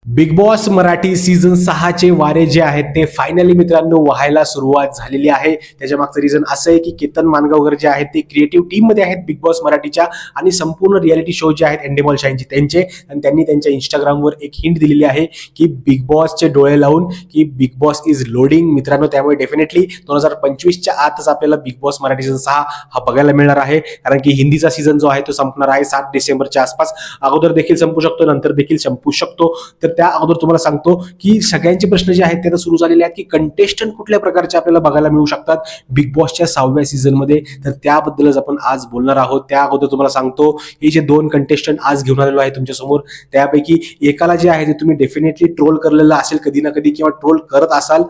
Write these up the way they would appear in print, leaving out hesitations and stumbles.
Big boss Marathi season 6 चे वारे जे आहेत ते फायनली मित्रांनो व्हायला सुरुवात झालेली आहे। त्याच्या मागचं रिझन असं आहे की केतन मानगावकर जे आहेत ते क्रिएटिव्ह टीम मध्ये आहेत बिग बॉस मराठीच्या आणि संपूर्ण रियालिटी शो जे आहेत एंडेमॉल शाईनचे त्यांचे, आणि त्यांनी त्यांच्या इंस्टाग्रामवर एक हिंट दिलेली आहे की बिग बॉसचे डोळे लावून की बिग बॉस इज लोडिंग मित्रांनो। त्यामुळे डेफिनेटली 2025 च्या आतच आपल्याला बिग बॉस मराठी सीझन 6 हा बघायला मिळणार आहे, कारण की हिंदीचा सीझन जो आहे तो संपणार आहे 7 डिसेंबरच्या आसपास। अगोदर देखील संपू शकतो, नंतर देखील संपू शकतो। तर त्या अगोदर तुम्हाला सांगतो की सगळ्यांचे प्रश्न जे आहेत ते आता सुरू झालेले आहेत की कंटेस्टंट कुठल्या प्रकारचे आपल्याला बघायला मिळू शकतात बिग बॉसच्या 6व्या सीझन मध्ये, तर त्याबद्दलच आपण आज बोलणार आहोत। त्या अगोदर तुम्हाला सांगतो हे जे 2 कंटेस्टंट आज घेऊन आलेलो आहे तुमच्या समोर, त्यापैकी एकाला जे आहे ते तुम्ही डेफिनेटली ट्रोल करलेला असेल कधी ना कधी किंवा ट्रोल करत असाल,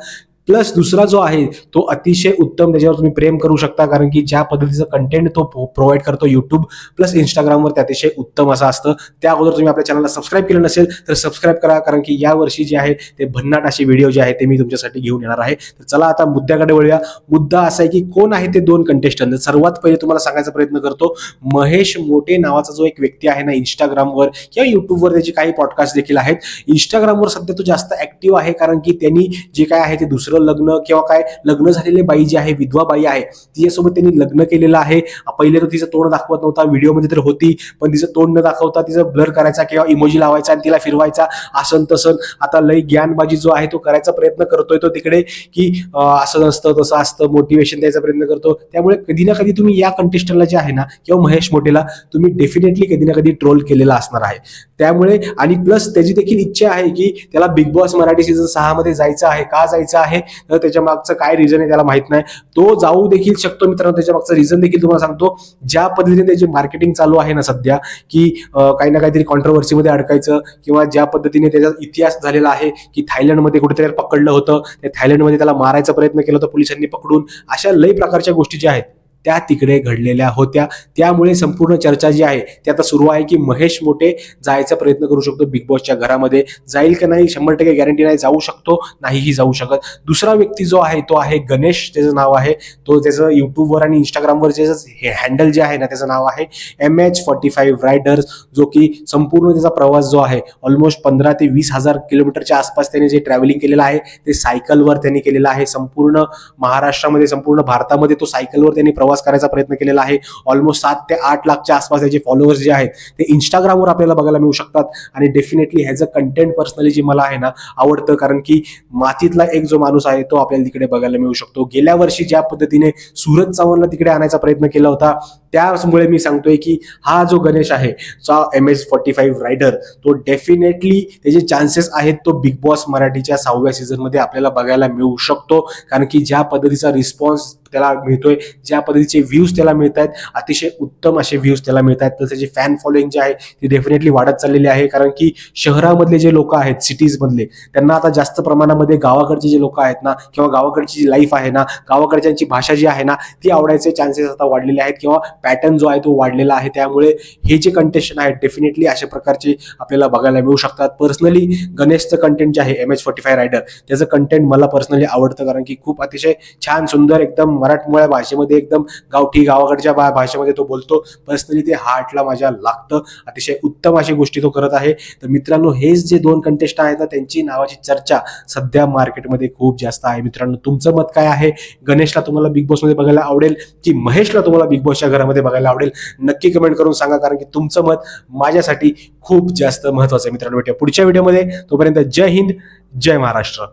प्लस दुसरा जो आहे तो अतिशय उत्तम, त्याच्यावर तुम्ही प्रेम करू शकता कारण की ज्या पद्धतीचं कंटेंट तो प्रोव्हाइड करतो युट्यूब प्लस इंस्टाग्रामवर ते अतिशय उत्तम असं असतं। त्या अगोदर तुम्ही आपल्या चॅनलला सबस्क्राईब केलं नसेल तर सबस्क्राईब करा, कारण की या वर्षी जे आहे ते भन्नाट असे व्हिडिओ जे आहे ते मी तुमच्यासाठी घेऊन येणार आहे। तर चला आता मुद्द्याकडे वळूया। मुद्दा असा आहे की कोण आहे ते 2 कंटेस्टंट। सर्वात पहिले तुम्हाला सांगायचा प्रयत्न करतो, महेश मोटे नावाचा जो एक व्यक्ती आहे ना इंस्टाग्रामवर किंवा युट्यूबवर, त्याचे काही पॉडकास्ट देखील आहेत। इंस्टाग्रामवर सध्या तो जास्त ऍक्टिव्ह आहे कारण की त्यांनी जे काय आहे ते दुसरं लग्न किंवा काय लग्न झालेले बाई जी आहे, विधवा बाई आहे, तिच्यासोबत त्यांनी लग्न केलेलं आहे। पहिले तर तिचं तोंड दाखवत नव्हता, व्हिडिओमध्ये तर होती पण तिचं तोंड न दाखवता तिचं ब्लर करायचा किंवा इमोजी लावायचा आणि तिला फिरवायचा असं तसं। आता लय ज्ञानबाजी जो आहे तो करायचा प्रयत्न करतोय तो तिकडे की असं नसतं तसं असतं, मोटिवेशन द्यायचा प्रयत्न करतो। त्यामुळे कधी ना कधी तुम्ही या कंटेस्टंटला जे आहे ना किंवा महेश मोटेला तुम्ही डेफिनेटली कधी ना कधी ट्रोल केलेला असणार आहे। त्यामुळे आणि प्लस त्याची देखील इच्छा आहे की त्याला बिग बॉस मराठी सीझन 6 मध्ये जायचं आहे। का जायचं आहे तर त्याच्या मागचं काय रिझन आहे त्याला माहित नाही, तो जाऊ देखील शकतो मित्रांनो। त्याच्या मागचं रिझन देखील तुम्हाला सांगतो, ज्या पद्धतीने त्याची मार्केटिंग चालू आहे ना सध्या की काही ना काहीतरी कॉन्ट्रोवर्सी मध्ये अडकायचं, किंवा ज्या पद्धतीने त्याचा इतिहास झालेला आहे की थायलंडमध्ये कुठेतरी पकडलं होतं, त्या थायलंडमध्ये त्याला मारायचा प्रयत्न केला होता पोलिसांनी पकडून, अशा लई प्रकारच्या गोष्टी ज्या आहेत त्या तिकडे घडलेल्या होत्या। त्यामुळे संपूर्ण चर्चा जी आहे ती आता सुरू आहे की महेश मोटे जायचा प्रयत्न करू शकतो बिग बॉसच्या घरामध्ये। जाईल का नाही 100% गॅरंटी नाही, जाऊ शकतो नाहीही जाऊ शकत। दुसरा व्यक्ती जो आहे तो आहे गणेश, त्याचं नाव आहे, तो त्याचं युट्यूबवर आणि इंस्टाग्रामवर जे हँडल जे आहे ना त्याचं नाव आहे MH45 रायडर्स, जो की संपूर्ण त्याचा प्रवास जो आहे ऑलमोस्ट 15 ते 20 हजार किलोमीटरच्या आसपास त्याने जे ट्रॅव्हलिंग केलेलं आहे ते सायकलवर त्यांनी केलेलं आहे। संपूर्ण महाराष्ट्रामध्ये संपूर्ण भारतामध्ये तो सायकलवर त्यांनी प्रवास करायचा प्रयत्न केलेला आहे। ऑलमोस्ट 7 ते 8 लाखच्या आसपास त्याचे फॉलोअर्स जे आहेत ते इंस्टाग्रामवर आपल्याला बघायला मिळू शकतात। आणि डेफिनेटली ह्याचं कंटेंट पर्सनली जे मला आहे ना आवडतं, कारण की मातीतला एक जो माणूस आहे तो आपल्याला तिकडे बघायला मिळू शकतो। गेल्या वर्षी ज्या पद्धतीने सूरज चव्हाणला तिकडे आणायचा प्रयत्न केला होता, त्यामुळे मी सांगतोय की हा जो गणेश आहे MH45 रायडर, तो डेफिनेटली त्याचे चान्सेस आहेत तो बिग बॉस मराठीच्या 6व्या सीझन मध्ये आपल्याला बघायला मिळू शकतो, कारण की ज्या पद्धतीचा रिस्पॉन्स त्याला मिळतोय, ज्या पद्धतीचे व्ह्यूज त्याला मिळत आहेत, अतिशय उत्तम असे व्ह्यूज त्याला मिळत आहेत। तर त्याची फॅन फॉलोइंग जी आहे ती डेफिनेटली वाढत चाललेली आहे, कारण की शहरामधले जे लोक आहेत सिटीज मधले, त्यांना आता जास्त प्रमाणामध्ये गावाकडचे जे लोक आहेत ना किंवा गावाकडची जी लाईफ आहे ना, गावाकडच्यांची भाषा जी आहे ना ती आवडायचे चान्सेस आता वाढलेले आहेत किंवा पॅटर्न जो आहे तो वाढलेला आहे। त्यामुळे हे जे कंटेस्टंट आहेत डेफिनेटली अशा प्रकारचे आपल्याला बघायला मिळू शकतात। पर्सनली गणेशचं कंटेंट जे आहे MH45 रायडर, त्याचं कंटेंट मला पर्सनली आवडतं, कारण की खूप अतिशय छान सुंदर एकदम मराठमोळ्या भाषेमध्ये एकदम गावठी गावाकडच्या भाषेमध्ये तो बोलतो। पर्सनली ते हार्टला माझ्या लागतं, अतिशय उत्तम अशी गोष्टी तो करत आहे। तर मित्रांनो हेच जे 2 कंटेस्टंट आहेत ना त्यांची नावाची चर्चा सध्या मार्केटमध्ये खूप जास्त आहे। मित्रांनो तुमचं मत काय आहे? गणेशला तुम्हाला बिग बॉस मध्ये बघायला आवडेल की महेशला तुम्हाला बिग बॉसच्या घरामध्ये बघायला आवडेल? नक्की कमेंट करून सांगा, कारण की तुमचं मत माझ्यासाठी खूप जास्त महत्त्वाचं आहे। मित्रांनो भेटूया पुढच्या व्हिडिओमध्ये, तोपर्यंत जय हिंद, जय महाराष्ट्र।